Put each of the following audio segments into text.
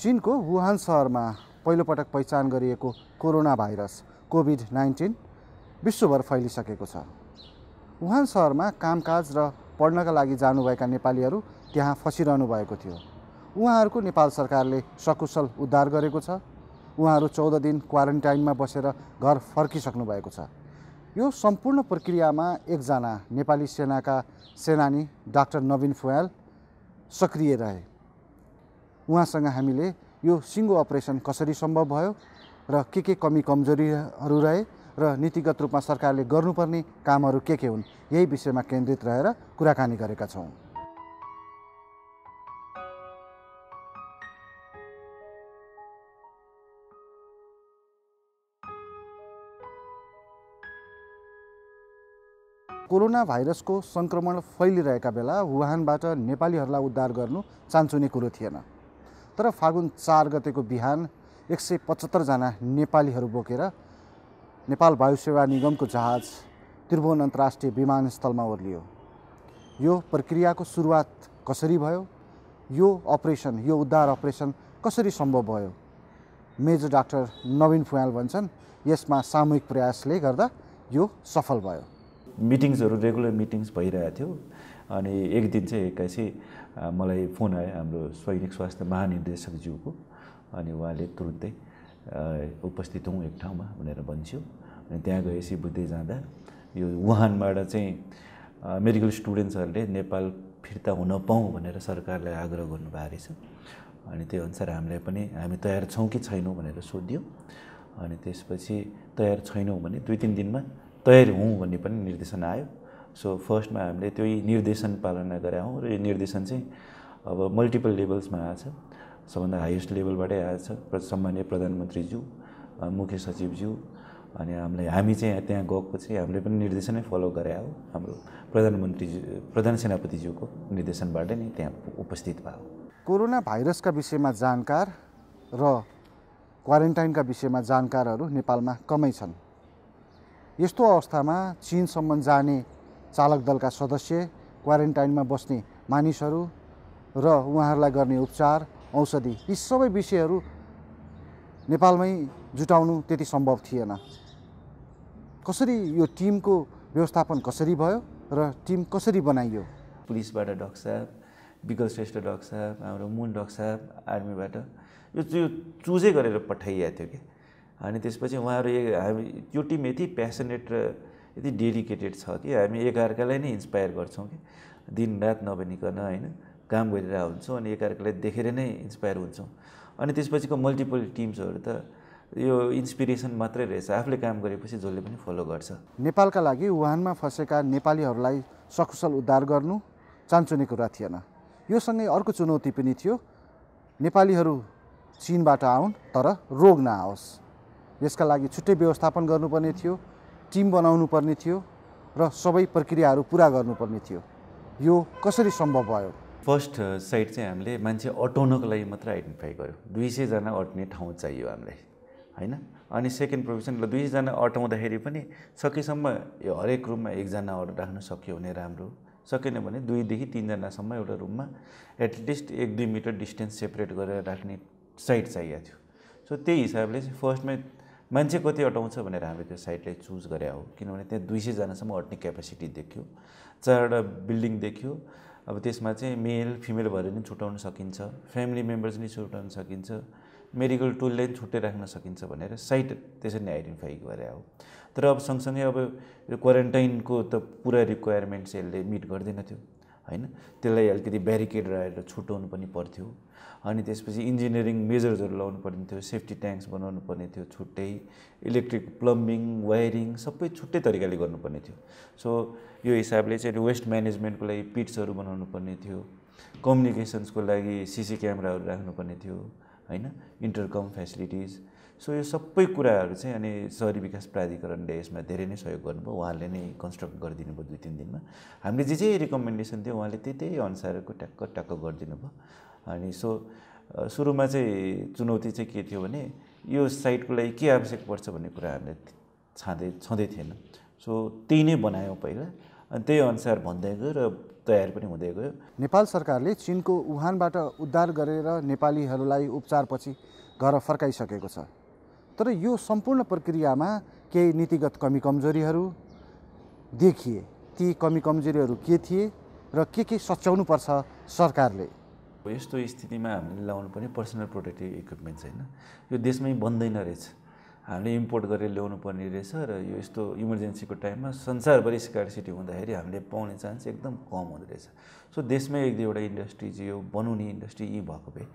चीनको वुहान शहरमा पहिलोपटक पहिचान गरिएको कोरोना भाइरस कोभिड-19 विश्वभर फैलिसकेको छ। वुहान शहरमा कामकाज र पढ्नका लागि जानुभएका नेपालीहरू त्यहाँ फसिरहनु भएको थियो। उहाँहरूको नेपाल सरकारले सकुशल उद्धार गरेको छ। उहाँहरू 14 दिन क्वारेन्टाइनमा बसेर घर फर्किसक्नु भएको छ। यो सम्पूर्ण प्रक्रियामा एकजना नेपाली सेनाका सेनानी डाक्टर नवीन फुयाल सक्रिय रहे। उहाँसँग हामीले यो सिङ्गो अपरेसन कसरी सम्भव भयो र के कमी कमजोरीहरू रहे र नीतिगत रूपमा सरकारले गर्नुपर्ने कामहरू के हुन्, यही विषयमा केन्द्रित रहेर कुराकानी गरेका छौँ। कोरोना भाइरसको सङ्क्रमण फैलिरहेका बेला वुहानबाट नेपालीहरूलाई उद्धार गर्नु चान्चुने कुरो थिएन। तर फागुन 4 गतेको बिहान 175 जना नेपालीहरू बोकेर नेपाल वायुसेवा निगमको जहाज त्रिभुवन अन्तर्राष्ट्रिय विमानस्थलमा ओर्लियो। यो प्रक्रियाको सुरुवात कसरी भयो, यो उद्धार अपरेसन कसरी सम्भव भयो, मेजर डाक्टर नवीन फुयाल भन्छन् यसमा सामूहिक प्रयासले गर्दा यो सफल भयो। मिटिङ्सहरू रेगुलर मिटिङ्स भइरहेको थियो। अनि एक दिन चाहिँ एक्कासी मलाई फोन आयो हाम्रो सैनिक स्वास्थ्य महानिर्देशकज्यूको। अनि उहाँले तुरुन्तै उपस्थित हौँ एक ठाउँमा भनेर भनियो। अनि त्यहाँ गएपछि बुझ्दै जाँदा यो वुहानबाट चाहिँ मेडिकल स्टुडेन्ट्सहरूले नेपाल फिर्ता हुन पाऊँ भनेर सरकारलाई आग्रह गर्नुभएको रहेछ। अनि त्यो अनुसार हामी तयार छौँ कि छैनौँ भनेर सोधियो। अनि त्यसपछि तयार छैनौँ भने 2-3 दिनमा तयार हौँ भन्ने पनि निर्देशन आयो। सो फर्स्टमा हामीले त्यही निर्देशन पालना गरेका हौँ र यो निर्देशन चाहिँ अब मल्टिपल लेभल्समा आएछ। सबभन्दा हाइएस्ट लेभलबाटै आएछ। सम्माननीय प्रधानमन्त्रीज्यू, मुख्य सचिवज्यू, अनि हामी चाहिँ त्यहाँ गएको चाहिँ हामीले पनि निर्देशनै फलो गरे हो। हाम्रो प्रधान सेनापतिज्यूको निर्देशनबाट नै त्यहाँ उपस्थित भयो। कोरोना भाइरसका विषयमा जानकार र क्वारेन्टाइनका विषयमा जानकारहरू नेपालमा कमै छन्। यस्तो अवस्थामा चीनसम्म जाने चालक दलका सदस्य, क्वारेन्टाइनमा बस्ने मानिसहरू र उहाँहरूलाई गर्ने उपचार, औषधि, यी सबै विषयहरू नेपालमै जुटाउनु त्यति सम्भव थिएन। कसरी यो टिमको व्यवस्थापन कसरी भयो र टिम कसरी बनाइयो? पुलिसबाट डाक्टर साहब, विकल श्रेष्ठ डाक्टर साहब, हाम्रो मुन डाक्टर साहब, आर्मीबाट यो चुजै गरेर पठाइएको थियो कि। अनि त्यसपछि उहाँहरू यो टिम यति प्यासनेट र यति डेडिकेटेड छ कि हामी एकअर्कालाई नै इन्सपायर गर्छौँ कि दिनरात नभनिकन होइन काम गरिरहेको हुन्छौँ अनि एकअर्कालाई देखेर नै इन्सपायर हुन्छौँ। अनि त्यसपछिको मल्टिपल टिम्सहरू त यो इन्सपिरेसन मात्रै रहेछ। आफूले काम गरेपछि जसले पनि फलो गर्छ। नेपालका लागि वुहानमा फँसेका नेपालीहरूलाई सकुशल उद्धार गर्नु चान्चुने कुरा थिएन। यो सँगै अर्को चुनौती पनि थियो, नेपालीहरू चीनबाट आउन् तर रोग नआओस्। यसका लागि छुट्टै व्यवस्थापन गर्नुपर्ने थियो, टिम बनाउनु पर्ने थियो र सबै प्रक्रियाहरू पुरा गर्नुपर्ने थियो। यो कसरी सम्भव भयो? फर्स्ट साइड चाहिँ हामीले मान्छे अटाउनको लागि मात्र आइडेन्टिफाई गर्यो। 200 जना अट्ने ठाउँ चाहियो हामीलाई होइन। अनि सेकेन्ड प्रोभिजन 200 जना अटाउँदाखेरि पनि सकेसम्म यो हरेक रुममा 1 जना राख्न सक्यो भने राम्रो। सकेन भने 2 देखि 3 जनासम्म एउटा रुममा एटलिस्ट 1-2 मिटर डिस्टेन्स सेपरेट गरेर राख्ने साइड चाहिएको थियो। सो त्यही हिसाबले चाहिँ फर्स्टमा मान्छे कति अटाउँछ भनेर हामीले त्यो साइटलाई चुज गरे हो। किनभने त्यहाँ 200 जनासम्म अट्ने क्यापेसिटी देख्यो, 4वटा बिल्डिङ देख्यो। अब त्यसमा चाहिँ मेल फिमेल भएर पनि छुट्याउन सकिन्छ, फ्यामिली मेम्बर्स पनि छुट्याउन सकिन्छ, मेडिकल टुललाई पनि छुट्टै राख्न सकिन्छ भनेर साइट त्यसरी नै आइडेन्टिफाई गरे हो। तर अब सँगसँगै अब यो क्वारेन्टाइनको त पुरा रिक्वायरमेन्ट्स यसले मिट गर्दैन थियो होइन। त्यसलाई अलिकति ब्यारिकेड राखेर छुट्याउनु पनि पर्थ्यो। अनि त्यसपछि इन्जिनियरिङ मेजर्सहरू लाउनु पर्ने थियो, सेफ्टी ट्याङ्क्स बनाउनु पर्ने थियो छुट्टै, इलेक्ट्रिक प्लम्बिङ वायरिङ सबै छुट्टै तरिकाले गर्नुपर्ने थियो। सो यो हिसाबले चाहिँ वेस्ट म्यानेजमेन्टको लागि पिट्सहरू बनाउनु पर्ने थियो, कम्युनिकेसन्सको लागि सीसी क्यामेराहरू राख्नुपर्ने थियो होइन, इन्टरकम फेसिलिटिज। सो यो सबै कुराहरू चाहिँ अनि शहरी विकास प्राधिकरणले यसमा धेरै नै सहयोग गर्नुभयो। उहाँले नै कन्स्ट्रक्ट गरिदिनु भयो 2-3 दिनमा। हामीले जे रिकमेन्डेसन थियो उहाँले त्यही अनुसारको ट्याक्क गरिदिनु भयो। अनि सो सुरुमा चाहिँ चुनौती चाहिँ के थियो भने यो साइटको लागि के आवश्यक पर्छ भन्ने कुरा हामीले छँदै थिएन। सो त्यही नै बनायौँ पहिला। अनि त्यही अनुसार भन्दै गयो र तयार पनि हुँदै गयो। नेपाल सरकारले चीनको वुहानबाट उद्धार गरेर नेपालीहरूलाई उपचारपछि घर फर्काइसकेको छ। तर यो सम्पूर्ण प्रक्रियामा केही नीतिगत कमी कमजोरीहरू देखिए। ती कमी कमजोरीहरू के थिए र के सच्याउनु पर्छ सरकारले? यस्तो स्थितिमा हामीले लाउनु पर्ने पर्सनल प्रोटेक्टिभ इक्विपमेन्ट छैन। यो देशमै बन्दैन रहेछ, हामीले इम्पोर्ट गरेर ल्याउनु पर्ने रहेछ र यो यस्तो इमर्जेन्सीको टाइममा संसारभरि स्कार्सिटी हुँदाखेरि हामीले पाउने चान्स एकदम कम हुँदो रहेछ। सो देशमै एक दुईवटा इन्डस्ट्री चाहिँ यो बनाउने इन्डस्ट्री यी भएको भए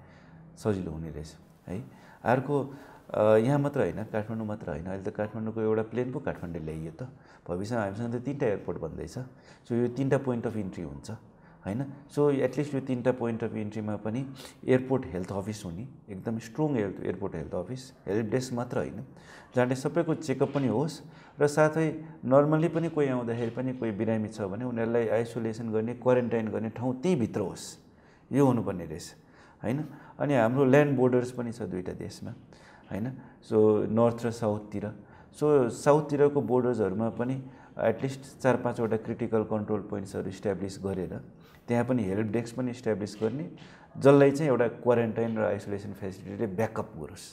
सजिलो हुने रहेछ है। अर्को यहाँ मात्र होइन, काठमाडौँ मात्र होइन, अहिले त काठमाडौँको एउटा प्लेन पो काठमाडौँ ल्याइयो त। भविष्यमा हामीसँग त 3टा एयरपोर्ट बन्दैछ। सो यो 3टा पोइन्ट अफ इन्ट्री हुन्छ होइन। सो एटलिस्ट यो 3टा पोइन्ट अफ इन्ट्रीमा पनि एयरपोर्ट हेल्थ अफिस हुने, एकदम strong airport health office, help desk मात्र होइन, जहाँले सबैको चेकअप पनि होस् र साथै नर्मली पनि कोही आउँदाखेरि पनि कोही बिरामी छ भने उनीहरूलाई आइसोलेसन गर्ने, क्वारेन्टाइन गर्ने ठाउँ त्यहीँभित्र होस्, यो हुनुपर्ने रहेछ होइन। अनि हाम्रो ल्यान्ड बोर्डर्स पनि छ 2टा देशमा होइन। सो नर्थ र साउथतिर, सो साउथतिरको बोर्डर्सहरूमा पनि एटलिस्ट 4-5वटा क्रिटिकल कन्ट्रोल पोइन्ट्सहरू इस्ट्याब्लिस गरेर त्यहाँ पनि हेल्प डेस्क पनि इस्ट्याब्लिस गर्ने, जसलाई चाहिँ एउटा क्वारेन्टाइन र आइसोलेसन फेसिलिटीले ब्याकअप गरोस्।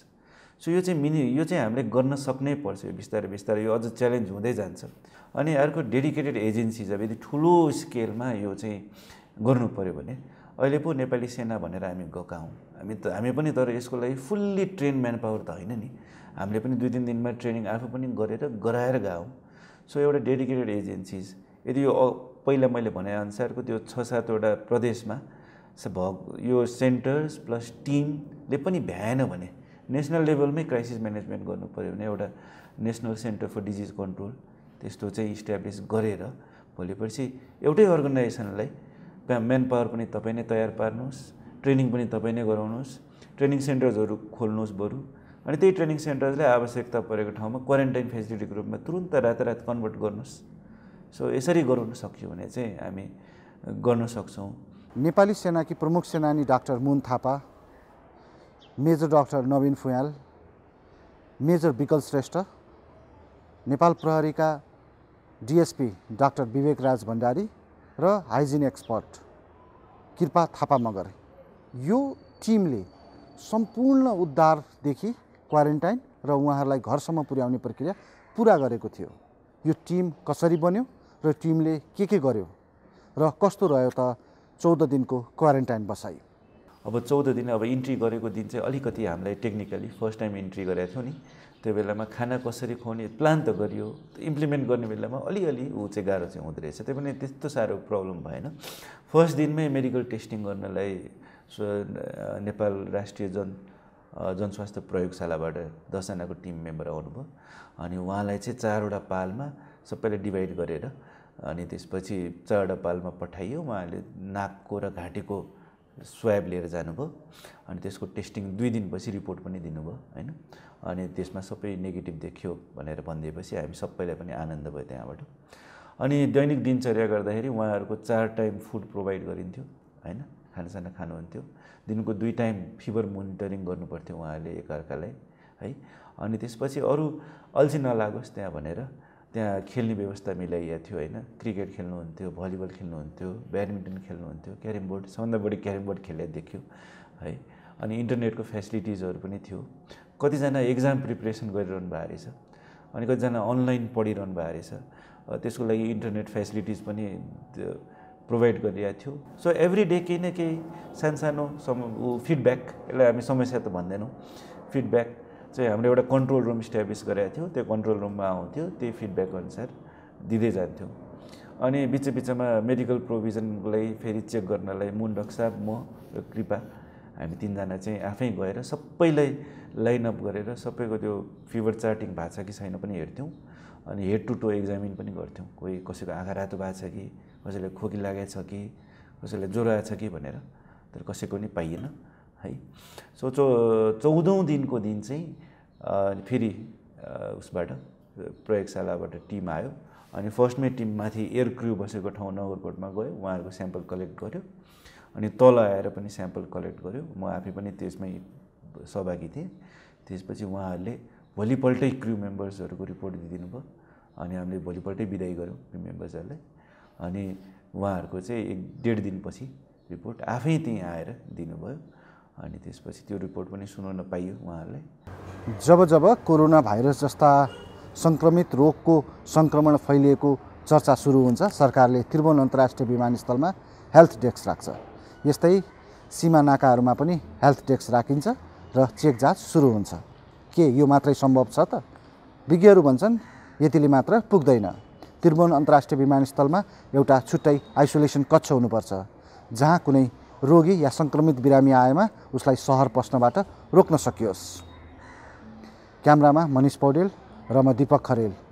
सो यो चाहिँ हामीले गर्न सक्नै पर्छ। यो बिस्तारै बिस्तारै यो अझ च्यालेन्ज हुँदै जान्छ। अनि अर्को डेडिकेटेड एजेन्सिज, अब यदि ठुलो स्केलमा यो चाहिँ गर्नु पऱ्यो भने अहिले पो नेपाली सेना भनेर हामी गएका हौँ। हामी पनि तर यसको लागि फुल्ली ट्रेन म्यान पावर त होइन नि, हामीले पनि 2-3 दिनमा ट्रेनिङ आफू पनि गराएर गयौँ। सो एउटा डेडिकेटेड एजेन्सिज, यदि यो पहिला मैले भनेअनुसारको त्यो 6-7वटा प्रदेशमा यो सेन्टर्स प्लस टिमले पनि भ्याएन भने नेसनल लेभलमै क्राइसिस म्यानेजमेन्ट गर्नु पऱ्यो भने एउटा national centre for disease control त्यस्तो चाहिँ इस्ट्याब्लिस गरेर भोलिपर्सि एउटै अर्गनाइजेसनलाई म्यान पावर पनि तपाईँ नै तयार पार्नुहोस्, ट्रेनिङ पनि तपाईँ नै गराउनुहोस्, ट्रेनिङ सेन्टर्सहरू खोल्नुहोस् बरु, अनि त्यही ट्रेनिङ सेन्टर्सलाई आवश्यकता परेको ठाउँमा क्वारेन्टाइन फेसिलिटीको रूपमा तुरुन्त रातारात कन्भर्ट गर्नुहोस्। सो यसरी गराउन सक्यो भने चाहिँ हामी गर्न सक्छौँ। नेपाली सेनाकी प्रमुख सेनानी डाक्टर मुन थापा, मेजर डाक्टर नवीन फुयाल, मेजर विकल श्रेष्ठ, नेपाल प्रहरीका डिएसपी डाक्टर विवेक राज भण्डारी र हाइजिन एक्सपर्ट कृपा थापा मगर, यो टिमले सम्पूर्ण उद्धारदेखि क्वारेन्टाइन र उहाँहरूलाई घरसम्म पुर्याउने प्रक्रिया पुरा गरेको थियो। यो टिम कसरी बन्यो र टिमले के गर्यो र कस्तो रह्यो त 14 दिनको क्वारेन्टाइन बसाइ? अब 14 दिन, अब इन्ट्री गरेको दिन चाहिँ अलिकति हामीलाई टेक्निकली फर्स्ट टाइम इन्ट्री गरेको थियौँ नि, त्यो बेलामा खाना कसरी खुवाउने प्लान त गरियो, इम्प्लिमेन्ट गर्ने बेलामा अलिअलि चाहिँ गाह्रो चाहिँ हुँदो रहेछ। त्यो पनि त्यस्तो साह्रो प्रब्लम भएन। फर्स्ट दिनमै मेडिकल टेस्टिङ गर्नलाई नेपाल राष्ट्रिय जनस्वास्थ्य प्रयोगशालाबाट 10 जनाको टिम मेम्बर आउनुभयो। अनि उहाँलाई चाहिँ 4वटा पालमा सबैलाई डिभाइड गरेर अनि त्यसपछि 4वटा पालमा पठाइयो। उहाँले नाकको र घाँटीको स्वाब लिएर जानुभयो अनि त्यसको टेस्टिङ 2 दिनपछि रिपोर्ट पनि दिनुभयो होइन। अनि त्यसमा सबै नेगेटिभ देखियो भनेर भनिदिएपछि हामी सबैलाई पनि आनन्द भयो त्यहाँबाट। अनि दैनिक दिनचर्या गर्दाखेरि उहाँहरूको 4 टाइम फुड प्रोभाइड गरिन्थ्यो होइन, खानासाना खानुहुन्थ्यो। दिनको 2 टाइम फिभर मोनिटरिङ गर्नुपर्थ्यो उहाँहरूले एकअर्कालाई है। अनि त्यसपछि अरू अल्छी नलागोस् त्यहाँ भनेर त्यहाँ खेल्ने व्यवस्था मिलाइएको थियो होइन। Cricket खेल्नुहुन्थ्यो, volleyball खेल्नुहुन्थ्यो, badminton खेल्नुहुन्थ्यो, carrom board, सबभन्दा बढी क्यारम बोर्ड खेलेर देखियो है। अनि इन्टरनेटको फेसिलिटिजहरू पनि थियो। कतिजना एक्जाम प्रिपरेसन गरिरहनु भएको रहेछ, अनि कतिजना अनलाइन पढिरहनु भएको रहेछ, त्यसको लागि इन्टरनेट फेसिलिटिज पनि प्रोभाइड गरिरहेको थियो। सो एभ्री डे केही न केही सानो फिडब्याक, यसलाई हामी समस्या त भन्दैनौँ, फिडब्याक चाहिँ हाम्रो एउटा कन्ट्रोल रुम इस्ट्याब्लिस गरेको थियो। त्यो कन्ट्रोल रुममा आउँथ्यो, त्यही फिडब्याक अनुसार दिँदै जान्थ्यौँ। अनि बिचमा मेडिकल प्रोभिजनको लागि फेरि चेक गर्नलाई मुन डक्साब, म र कृपा हामी 3 जना चाहिँ आफै गएर सबैलाई लाइनअप गरेर सबैको त्यो फिभर चार्टिङ भएको छ कि छैन पनि हेर्थ्यौँ। अनि हेड टु टो एक्जामिन पनि गर्थ्यौँ। कोही कसैको आँखा रातो भएको छ कि, कसैलाई खोकी लागेको छ कि, कसैलाई ज्वरो आएको छ कि भनेर, तर कसैको नि पाइएन है। सो 14औं दिनको दिन चाहिँ फेरि उसबाट प्रयोगशालाबाट टिम आयो। अनि फर्स्टमै टिम माथि एयर क्र्यू बसेको ठाउँ नगरकोटमा गयो, उहाँहरूको स्याम्पल कलेक्ट गर्यो। अनि तल आएर पनि स्याम्पल कलेक्ट गर्यो, म आफै पनि त्यसमै सहभागी थिएँ। त्यसपछि उहाँहरूले भोलिपल्टै क्र्यू मेम्बर्सहरूको रिपोर्ट दिइदिनु भयो। अनि हामीले भोलिपल्टै बिदाई गऱ्यौँ क्र्यू मेम्बर्सहरूलाई। अनि उहाँहरूको चाहिँ 1.5 दिनपछि रिपोर्ट आफै त्यहीँ आएर दिनुभयो अनि त्यसपछि त्यो रिपोर्ट पनि सुनाउन पाइयो उहाँहरूलाई। जब जब कोरोना भाइरस जस्ता सङ्क्रमित रोगको सङ्क्रमण फैलिएको चर्चा सुरु हुन्छ, सरकारले त्रिभुवन अन्तर्राष्ट्रिय विमानस्थलमा हेल्थ डेस्क राख्छ। यस्तै सीमा नाकाहरूमा पनि हेल्थ डेस्क राखिन्छ र चेक जाँच सुरु हुन्छ। के यो मात्रै सम्भव छ त? विज्ञहरू भन्छन् यतिले मात्र पुग्दैन। त्रिभुवन अन्तर्राष्ट्रिय विमानस्थलमा एउटा छुट्टै आइसोलेसन कक्ष हुनुपर्छ, जहाँ कुनै रोगी या सङ्क्रमित बिरामी आएमा उसलाई सहर पस्नबाट रोक्न सकियोस्। क्यामेरामा मनिष पौडेल र म दीपक खरेल।